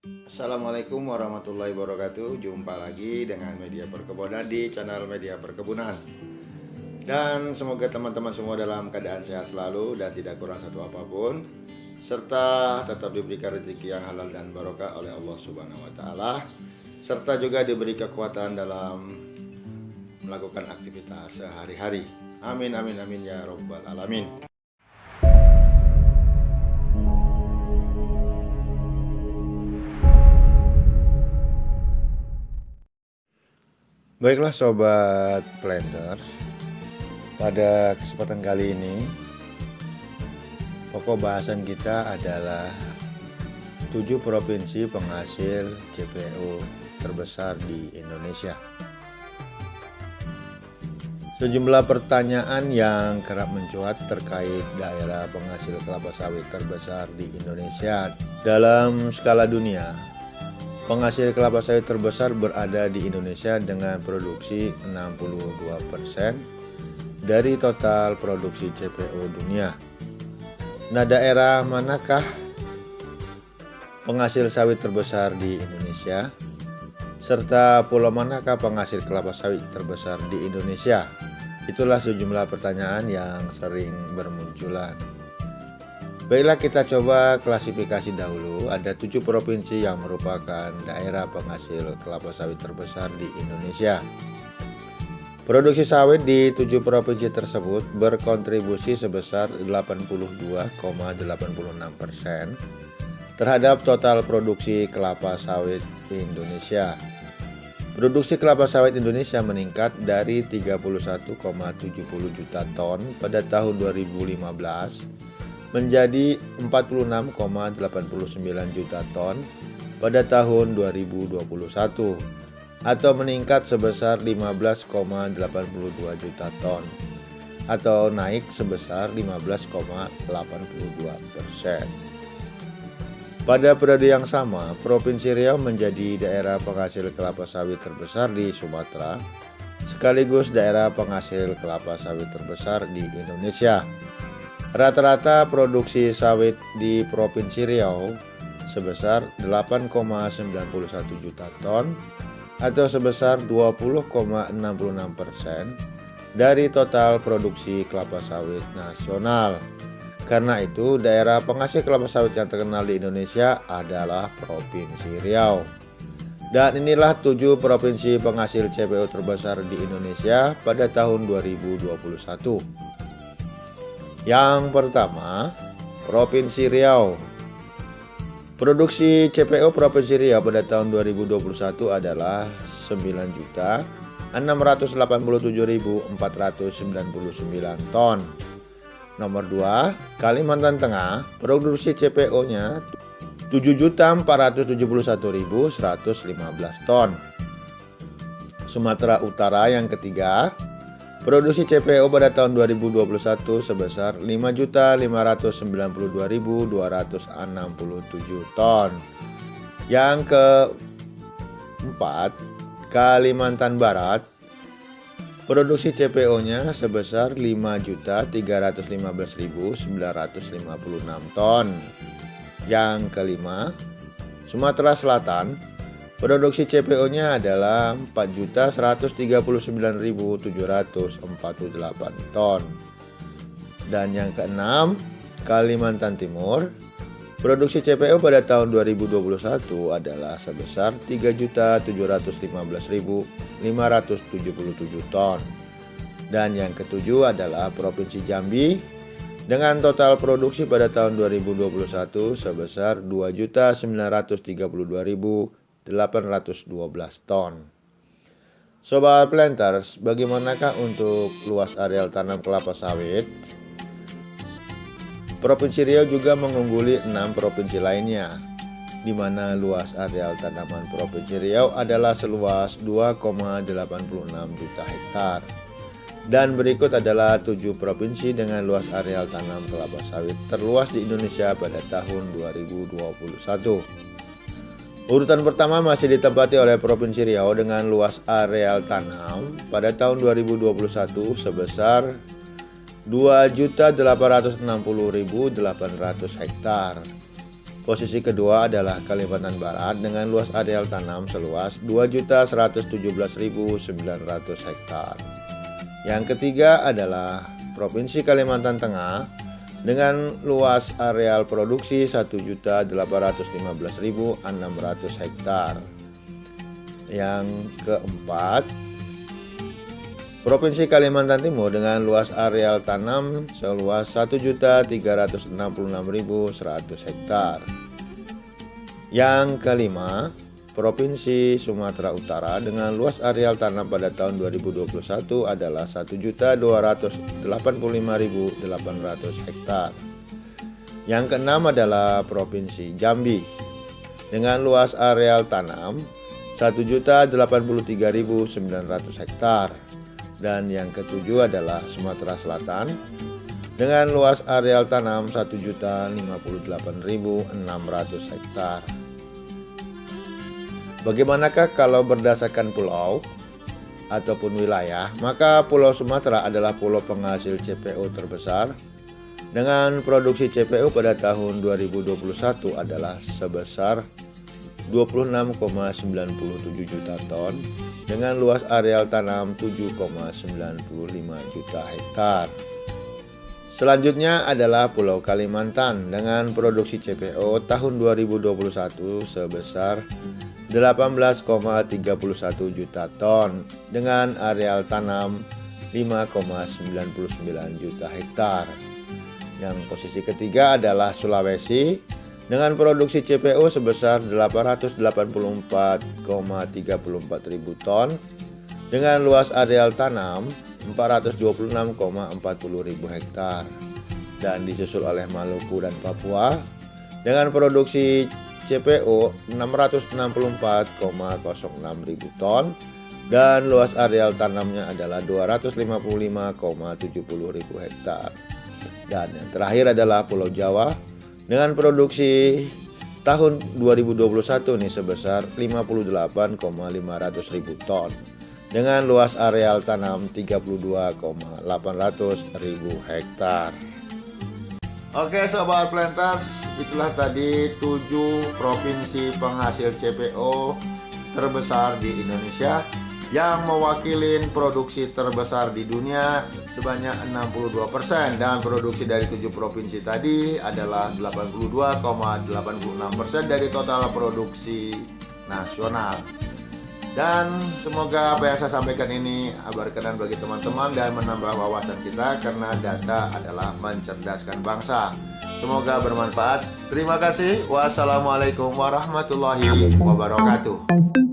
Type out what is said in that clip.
Assalamualaikum warahmatullahi wabarakatuh. Jumpa lagi dengan Media Perkebunan di channel Media Perkebunan. Dan semoga teman-teman semua dalam keadaan sehat selalu dan tidak kurang satu apapun, serta tetap diberikan rezeki yang halal dan barokah oleh Allah Subhanahu wa taala, serta juga diberi kekuatan dalam melakukan aktivitas sehari-hari. Amin amin amin ya robbal alamin. Baiklah sobat planters, pada kesempatan kali ini pokok bahasan kita adalah 7 provinsi penghasil CPO terbesar di Indonesia. Sejumlah pertanyaan yang kerap mencuat terkait daerah penghasil kelapa sawit terbesar di Indonesia. Dalam skala dunia, penghasil kelapa sawit terbesar berada di Indonesia dengan produksi 62% dari total produksi CPO dunia. Nah, daerah manakah penghasil sawit terbesar di Indonesia? Serta pulau manakah penghasil kelapa sawit terbesar di Indonesia? Itulah sejumlah pertanyaan yang sering bermunculan. Baiklah, kita coba klasifikasi dahulu. Ada 7 provinsi yang merupakan daerah penghasil kelapa sawit terbesar di Indonesia. Produksi sawit di 7 provinsi tersebut berkontribusi sebesar 82,86% terhadap total produksi kelapa sawit Indonesia. Produksi kelapa sawit Indonesia meningkat dari 31,70 juta ton pada tahun 2015 menjadi 46,89 juta ton pada tahun 2021 atau meningkat sebesar 15,82 juta ton atau naik sebesar 15,82%. Pada periode yang sama, Provinsi Riau menjadi daerah penghasil kelapa sawit terbesar di Sumatera, sekaligus daerah penghasil kelapa sawit terbesar di Indonesia. Rata-rata produksi sawit di Provinsi Riau sebesar 8,91 juta ton atau sebesar 20,66% dari total produksi kelapa sawit nasional. Karena itu, daerah penghasil kelapa sawit yang terkenal di Indonesia adalah Provinsi Riau. Dan inilah 7 provinsi penghasil CPO terbesar di Indonesia pada tahun 2021. Yang pertama, Provinsi Riau. Produksi CPO Provinsi Riau pada tahun 2021 adalah 9.687.499 ton. Nomor 2, Kalimantan Tengah, produksi CPO-nya 7.471.115 ton. Sumatera Utara yang ketiga, produksi CPO pada tahun 2021 sebesar 5.592.267 ton. Yang keempat, Kalimantan Barat, produksi CPO-nya sebesar 5.315.956 ton. Yang kelima, Sumatera Selatan, produksi CPO-nya adalah 4.139.748 ton. Dan yang keenam, Kalimantan Timur, produksi CPO pada tahun 2021 adalah sebesar 3.715.577 ton. Dan yang ketujuh adalah Provinsi Jambi dengan total produksi pada tahun 2021 sebesar 2.932.812 ton. Sobat planters, bagaimanakah untuk luas areal tanam kelapa sawit? Provinsi Riau juga mengungguli 6 provinsi lainnya, di mana luas areal tanaman Provinsi Riau adalah seluas 2,86 juta hektar. Dan berikut adalah 7 provinsi dengan luas areal tanam kelapa sawit terluas di Indonesia pada tahun 2021. Urutan pertama masih ditempati oleh Provinsi Riau dengan luas areal tanam pada tahun 2021 sebesar 2.860.800 hektar. Posisi kedua adalah Kalimantan Barat dengan luas areal tanam seluas 2.117.900 hektar. Yang ketiga adalah Provinsi Kalimantan Tengah dengan luas areal produksi 1.815.600 hektar. Yang keempat, Provinsi Kalimantan Timur dengan luas areal tanam seluas 1.366.100 hektar. Yang kelima, Provinsi Sumatera Utara dengan luas areal tanam pada tahun 2021 adalah 1.285.800 hektar. Yang keenam adalah Provinsi Jambi dengan luas areal tanam 1.083.900 hektar. Dan yang ketujuh adalah Sumatera Selatan dengan luas areal tanam 1.058.600 hektar. Bagaimanakah kalau berdasarkan pulau ataupun wilayah? Maka Pulau Sumatera adalah pulau penghasil CPO terbesar dengan produksi CPO pada tahun 2021 adalah sebesar 26,97 juta ton dengan luas areal tanam 7,95 juta hektar. Selanjutnya adalah Pulau Kalimantan dengan produksi CPO tahun 2021 sebesar 18,31 juta ton dengan areal tanam 5,99 juta hektar. Yang posisi ketiga adalah Sulawesi dengan produksi CPO sebesar 884,34 ribu ton dengan luas areal tanam 426,40 ribu hektar. Dan disusul oleh Maluku dan Papua dengan produksi CPO 664,06 ribu ton dan luas areal tanamnya adalah 255,70 ribu hektar. Dan yang terakhir adalah Pulau Jawa dengan produksi tahun 2021 nih sebesar 58,500 ribu ton dengan luas areal tanam 32,800 ribu hektar. Oke Sobat Planters, itulah tadi 7 provinsi penghasil CPO terbesar di Indonesia yang mewakili produksi terbesar di dunia sebanyak 62%, dan produksi dari 7 provinsi tadi adalah 82,86% dari total produksi nasional. Dan semoga apa yang saya sampaikan ini berkenan bagi teman-teman dan menambah wawasan kita, karena data adalah mencerdaskan bangsa. Semoga bermanfaat. Terima kasih. Wassalamualaikum warahmatullahi wabarakatuh.